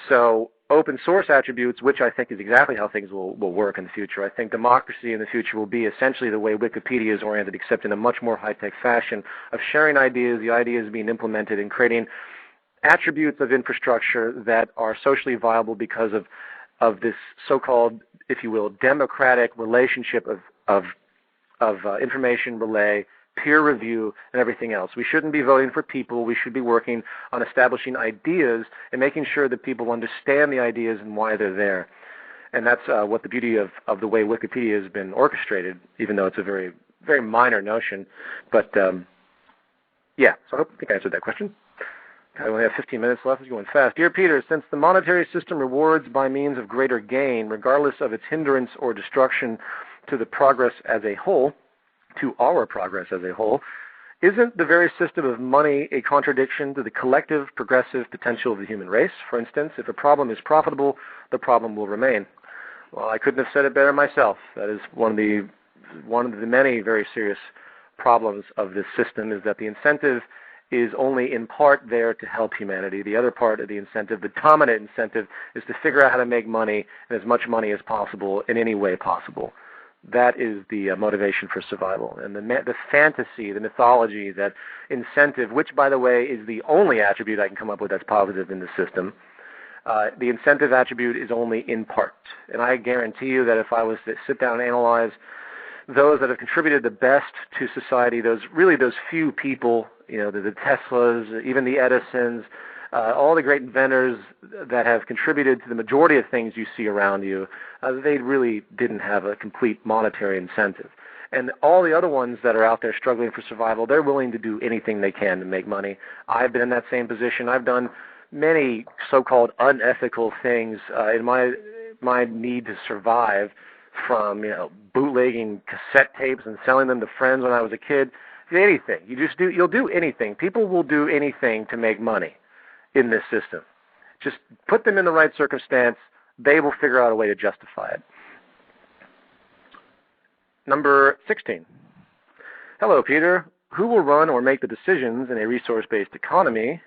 So open source attributes, which I think is exactly how things will work in the future. I think democracy in the future will be essentially the way Wikipedia is oriented, except in a much more high-tech fashion of sharing ideas, the ideas being implemented, and creating attributes of infrastructure that are socially viable because of this so-called, if you will, democratic relationship of information relay, peer review, and everything else. We shouldn't be voting for people. We should be working on establishing ideas and making sure that people understand the ideas and why they're there. And that's what the beauty of the way Wikipedia has been orchestrated, even though it's a very, very minor notion. But, yeah, so I think I answered that question. I only have 15 minutes left. It's going fast. Dear Peter, since the monetary system rewards by means of greater gain, regardless of its hindrance or destruction to the progress as a whole, to our progress as a whole, isn't the very system of money a contradiction to the collective progressive potential of the human race? For instance, if a problem is profitable, the problem will remain. Well, I couldn't have said it better myself. That is one of the many very serious problems of this system, is that the incentive is only in part there to help humanity. The other part of the incentive, the dominant incentive, is to figure out how to make money, and as much money as possible in any way possible. That is the motivation for survival. And the fantasy, the mythology, that incentive, which, by the way, is the only attribute I can come up with that's positive in the system, the incentive attribute is only in part. And I guarantee you that if I was to sit down and analyze those that have contributed the best to society, those few people, the Teslas, even the Edisons, all the great inventors that have contributed to the majority of things you see around you, they really didn't have a complete monetary incentive. And all the other ones that are out there struggling for survival, they're willing to do anything they can to make money. I've been in that same position. I've done many so-called unethical things in my need to survive from bootlegging cassette tapes and selling them to friends when I was a kid. Anything. You'll do anything. People will do anything to make money in this system. Just put them in the right circumstance. They will figure out a way to justify it. Number 16. Hello, Peter. Who will run or make the decisions in a resource-based economy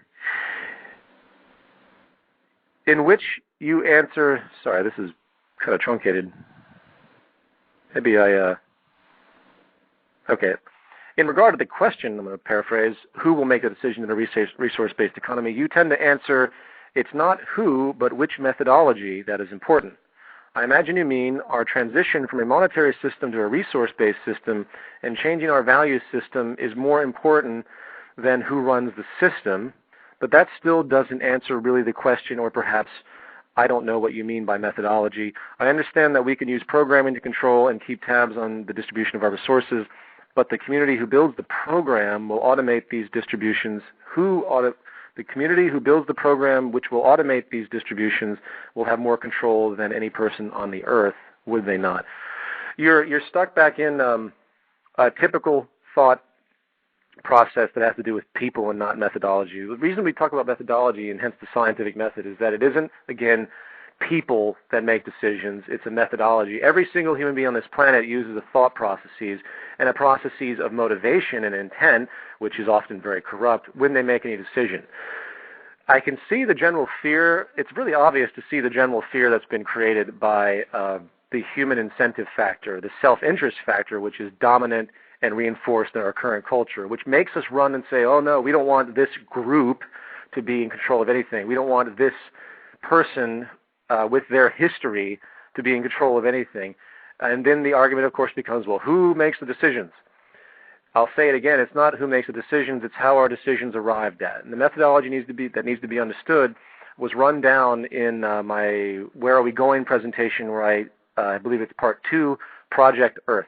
in which you answer... Sorry, this is kind of truncated. Maybe Okay. In regard to the question, I'm going to paraphrase, who will make the decision in a resource-based economy, you tend to answer, it's not who, but which methodology that is important. I imagine you mean our transition from a monetary system to a resource-based system and changing our value system is more important than who runs the system, but that still doesn't answer really the question, or perhaps I don't know what you mean by methodology. I understand that we can use programming to control and keep tabs on the distribution of our resources, but the community who builds the program will automate these distributions. The community who builds the program which will automate these distributions will have more control than any person on the earth, would they not? You're stuck back in a typical thought process that has to do with people and not methodology. The reason we talk about methodology, and hence the scientific method, is that it isn't, again, people that make decisions. It's a methodology. Every single human being on this planet uses a thought processes and a processes of motivation and intent, which is often very corrupt, when they make any decision. I can see the general fear. It's really obvious to see the general fear that's been created by the human incentive factor, the self-interest factor, which is dominant and reinforced in our current culture, which makes us run and say, oh no, we don't want this group to be in control of anything. We don't want this person with their history to be in control of anything. And then the argument, of course, becomes, well, who makes the decisions? I'll say it again, it's not who makes the decisions, it's how our decisions arrived at. And the methodology needs to be understood was run down in my Where Are We Going presentation, where I believe it's part 2, Project Earth.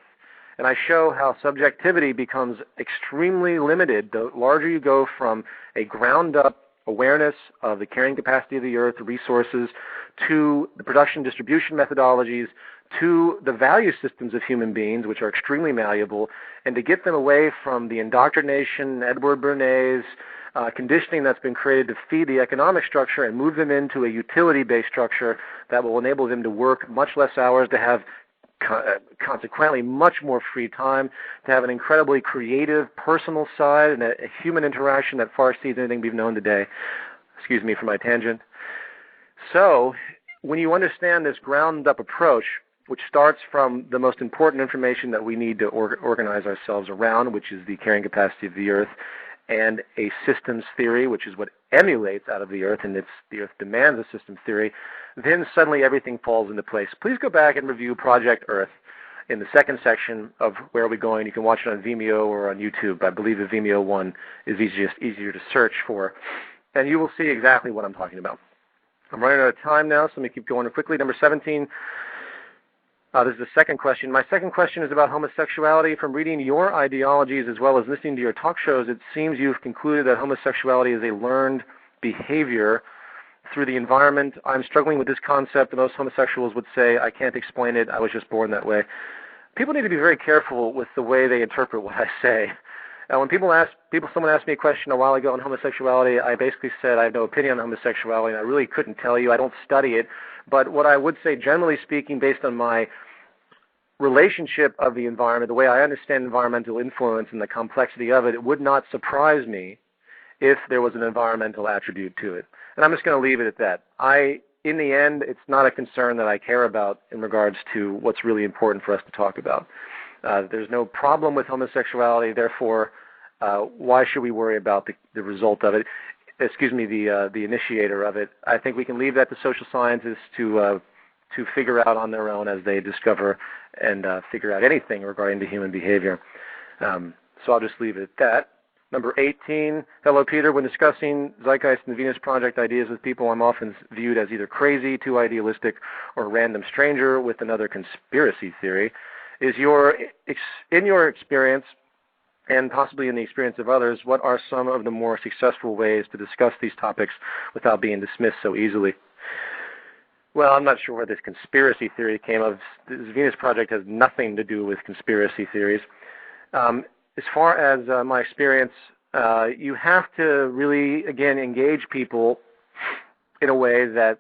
And I show how subjectivity becomes extremely limited the larger you go from a ground-up awareness of the carrying capacity of the earth, the resources, to the production distribution methodologies, to the value systems of human beings, which are extremely malleable, and to get them away from the indoctrination, Edward Bernays, conditioning that's been created to feed the economic structure and move them into a utility-based structure that will enable them to work much less hours, to have consequently much more free time, to have an incredibly creative personal side and a human interaction that far exceeds anything we've known today. Excuse me for my tangent. So when you understand this ground-up approach, which starts from the most important information that we need to organize ourselves around, which is the carrying capacity of the earth, and a systems theory, which is what emulates out of the earth, and the earth demands a systems theory, then suddenly everything falls into place. Please go back and review Project Earth in the second section of Where Are We Going. You can watch it on Vimeo or on YouTube. I believe the Vimeo one is easier to search for, and you will see exactly what I'm talking about. I'm running out of time now, so let me keep going quickly. Number 17. This is the second question. My second question is about homosexuality. From reading your ideologies as well as listening to your talk shows, it seems you've concluded that homosexuality is a learned behavior through the environment. I'm struggling with this concept. Most homosexuals would say, I can't explain it. I was just born that way. People need to be very careful with the way they interpret what I say. When someone asked me a question a while ago on homosexuality, I basically said I have no opinion on homosexuality, and I really couldn't tell you. I don't study it. But what I would say, generally speaking, based on my relationship of the environment, the way I understand environmental influence and the complexity of it, it would not surprise me if there was an environmental attribute to it. And I'm just going to leave it at that. In the end, it's not a concern that I care about in regards to what's really important for us to talk about. There's no problem with homosexuality, therefore, why should we worry about the result of it? Excuse me, the initiator of it. I think we can leave that to social scientists to figure out on their own as they discover and figure out anything regarding to human behavior. So I'll just leave it at that. Number 18, hello Peter. When discussing Zeitgeist and the Venus Project ideas with people, I'm often viewed as either crazy, too idealistic, or a random stranger with another conspiracy theory. In your experience, and possibly in the experience of others, what are some of the more successful ways to discuss these topics without being dismissed so easily? Well, I'm not sure where this conspiracy theory came of. This Venus Project has nothing to do with conspiracy theories. As far as my experience, you have to really, again, engage people in a way that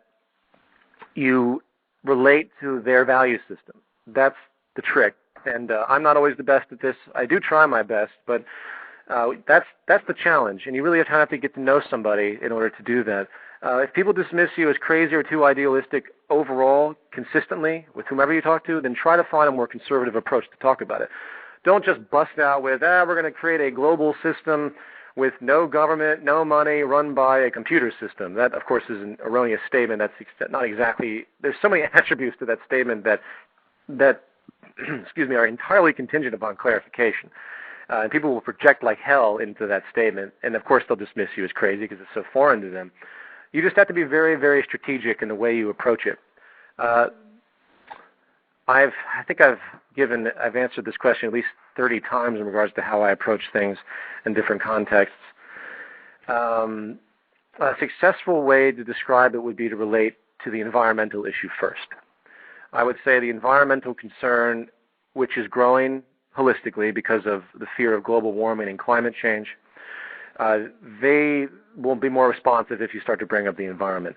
you relate to their value system. That's the trick. And I'm not always the best at this. I do try my best, but that's the challenge. And you really have to get to know somebody in order to do that. If people dismiss you as crazy or too idealistic overall, consistently, with whomever you talk to, then try to find a more conservative approach to talk about it. Don't just bust out with, we're going to create a global system with no government, no money, run by a computer system. That, of course, is an erroneous statement. That's not exactly, there's so many attributes to that statement that excuse me, are entirely contingent upon clarification. And people will project like hell into that statement, and of course they'll dismiss you as crazy because it's so foreign to them. You just have to be very, very strategic in the way you approach it. I think I've answered this question at least 30 times in regards to how I approach things in different contexts. A successful way to describe it would be to relate to the environmental issue first. I would say the environmental concern, which is growing holistically because of the fear of global warming and climate change, they will be more responsive if you start to bring up the environment.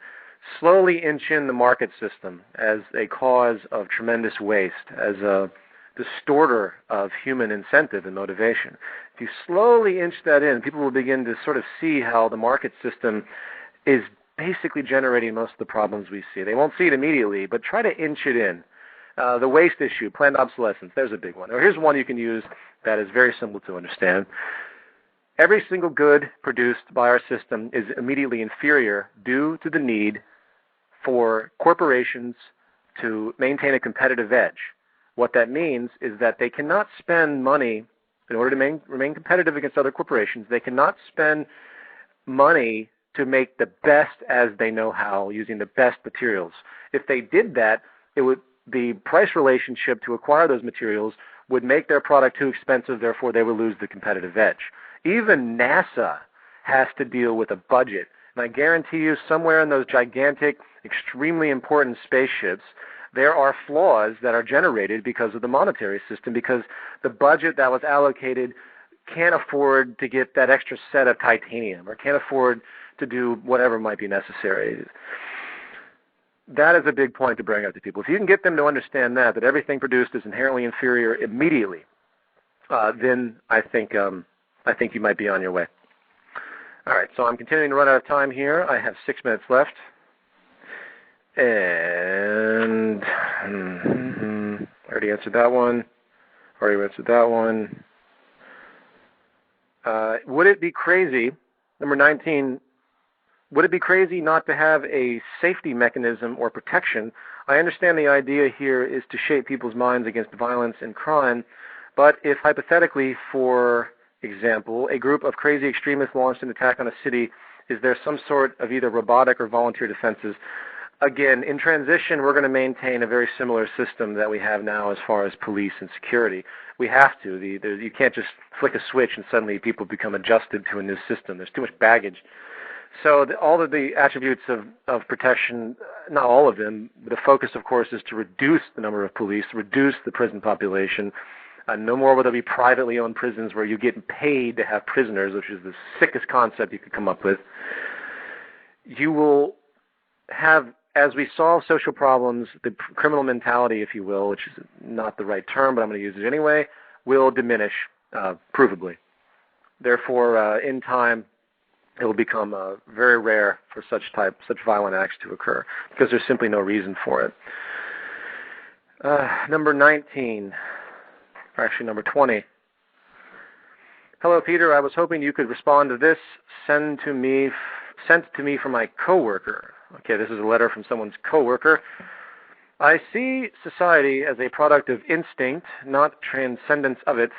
Slowly inch in the market system as a cause of tremendous waste, as a distorter of human incentive and motivation. If you slowly inch that in, people will begin to sort of see how the market system is basically generating most of the problems we see. They won't see it immediately, but try to inch it in. The waste issue, planned obsolescence, there's a big one. Or here's one you can use that is very simple to understand. Every single good produced by our system is immediately inferior due to the need for corporations to maintain a competitive edge. What that means is that they cannot spend money in order to remain competitive against other corporations. They cannot spend money to make the best as they know how, using the best materials. If they did that, the price relationship to acquire those materials would make their product too expensive, therefore they would lose the competitive edge. Even NASA has to deal with a budget. And I guarantee you, somewhere in those gigantic, extremely important spaceships, there are flaws that are generated because of the monetary system, because the budget that was allocated can't afford to get that extra set of titanium or can't afford to do whatever might be necessary. That is a big point to bring up to people. If you can get them to understand that everything produced is inherently inferior immediately, then I think you might be on your way. All right, so I'm continuing to run out of time here. I have 6 minutes left. And I already answered that one. Would it be crazy, number 19, would it be crazy not to have a safety mechanism or protection? I understand the idea here is to shape people's minds against violence and crime, but if hypothetically, for example, a group of crazy extremists launched an attack on a city, is there some sort of either robotic or volunteer defenses? Again, in transition, we're going to maintain a very similar system that we have now as far as police and security. We have to. You can't just flick a switch and suddenly people become adjusted to a new system. There's too much baggage. So all of the attributes of protection, not all of them, the focus, of course, is to reduce the number of police, reduce the prison population. No more will there be privately owned prisons where you get paid to have prisoners, which is the sickest concept you could come up with. You will have, as we solve social problems, the criminal mentality, if you will, which is not the right term, but I'm going to use it anyway, will diminish provably. Therefore, in time, it will become very rare for such violent acts to occur because there's simply no reason for it. Number 19, or actually number 20. Hello, Peter. I was hoping you could respond to this sent to me from my coworker. Okay, this is a letter from someone's coworker. I see society as a product of instinct, not transcendence of it.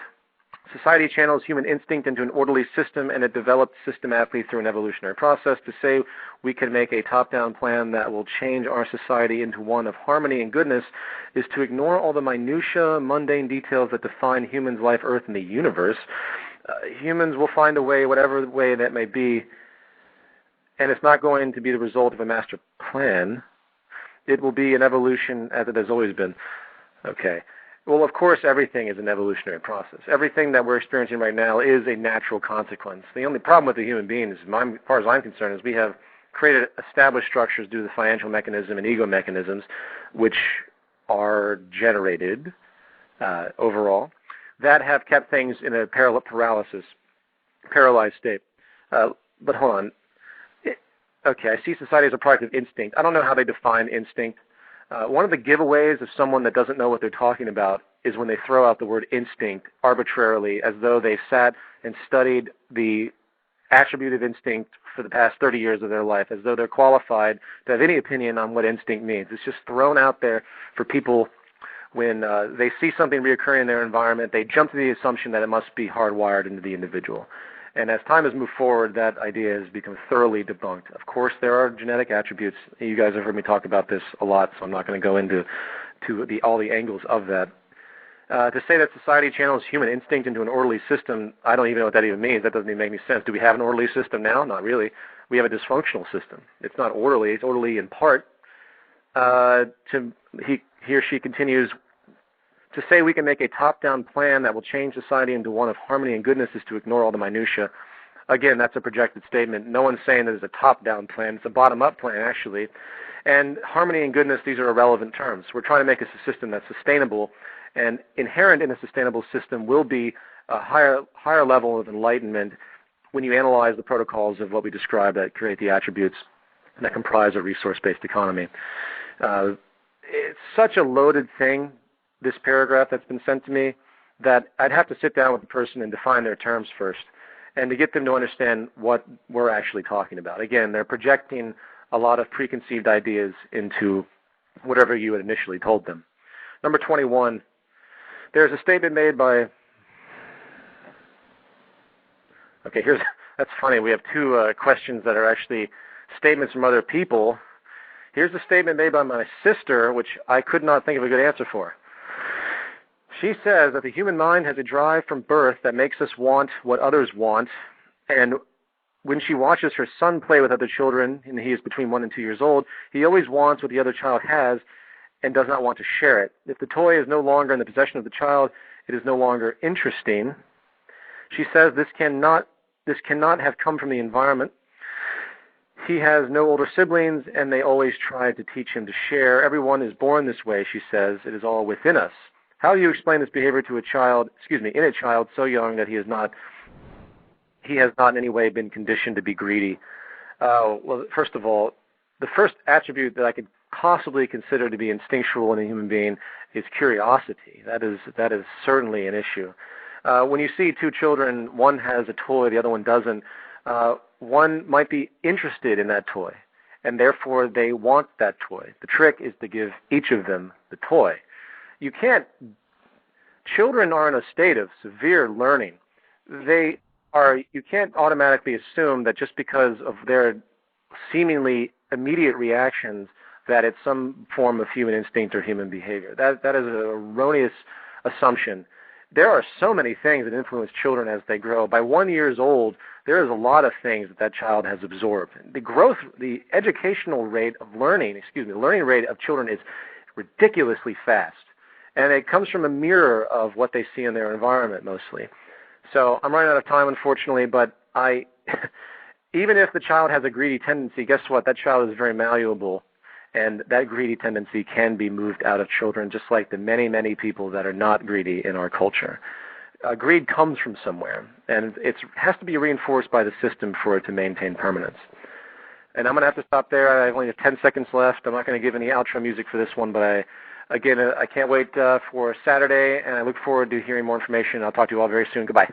Society channels human instinct into an orderly system, and it developed systematically through an evolutionary process. To say we can make a top-down plan that will change our society into one of harmony and goodness is to ignore all the minutiae, mundane details that define humans' life, Earth, and the universe. Humans will find a way, whatever way that may be, and it's not going to be the result of a master plan. it will be an evolution as it has always been. Okay. Well, of course, everything is an evolutionary process. Everything that we're experiencing right now is a natural consequence. The only problem with the human being, as far as I'm concerned, is we have created established structures due to the financial mechanism and ego mechanisms, which are generated overall, that have kept things in a paralyzed state. But hold on. Okay, I see society as a product of instinct. I don't know how they define instinct. One of the giveaways of someone that doesn't know what they're talking about is when they throw out the word instinct arbitrarily, as though they've sat and studied the attribute of instinct for the past 30 years of their life, as though they're qualified to have any opinion on what instinct means. It's just thrown out there for people when they see something reoccurring in their environment. They jump to the assumption that it must be hardwired into the individual. And as time has moved forward, that idea has become thoroughly debunked. Of course, there are genetic attributes. You guys have heard me talk about this a lot, so I'm not going to go into all the angles of that. To say that society channels human instinct into an orderly system, I don't even know what that even means. That doesn't even make any sense. Do we have an orderly system now? Not really. We have a dysfunctional system. It's not orderly. It's orderly in part. He or she continues, to say we can make a top-down plan that will change society into one of harmony and goodness is to ignore all the minutiae. Again, that's a projected statement. No one's saying that it's a top-down plan. It's a bottom-up plan, actually. And harmony and goodness, these are irrelevant terms. We're trying to make a system that's sustainable, and inherent in a sustainable system will be a higher level of enlightenment when you analyze the protocols of what we describe that create the attributes that comprise a resource-based economy. It's such a loaded thing, this paragraph that's been sent to me, that I'd have to sit down with the person and define their terms first, and to get them to understand what we're actually talking about. Again, they're projecting a lot of preconceived ideas into whatever you had initially told them. Number 21, there's a statement made by... Okay, that's funny. We have two questions that are actually statements from other people. Here's a statement made by my sister, which I could not think of a good answer for. She says that the human mind has a drive from birth that makes us want what others want, and when she watches her son play with other children, and he is between 1 and 2 years old, he always wants what the other child has and does not want to share it. If the toy is no longer in the possession of the child, it is no longer interesting. She says this cannot have come from the environment. He has no older siblings, and they always try to teach him to share. Everyone is born this way, she says. It is all within us. How do you explain this behavior to in a child so young that he has not in any way been conditioned to be greedy? Well, first of all, the first attribute that I could possibly consider to be instinctual in a human being is curiosity. That is certainly an issue. When you see two children, one has a toy, the other one doesn't, one might be interested in that toy, and therefore they want that toy. The trick is to give each of them the toy. Children are in a state of severe learning. You can't automatically assume that just because of their seemingly immediate reactions that it's some form of human instinct or human behavior. That is an erroneous assumption. There are so many things that influence children as they grow. By 1 year old, there is a lot of things that child has absorbed. The educational rate of learning rate of children is ridiculously fast. And it comes from a mirror of what they see in their environment mostly. So I'm running out of time, unfortunately, but even if the child has a greedy tendency, guess what? That child is very malleable, and that greedy tendency can be moved out of children, just like the many, many people that are not greedy in our culture. Greed comes from somewhere, and it has to be reinforced by the system for it to maintain permanence. And I'm going to have to stop there. I only have 10 seconds left. I'm not going to give any outro music for this one, but I can't wait for Saturday, and I look forward to hearing more information. I'll talk to you all very soon. Goodbye.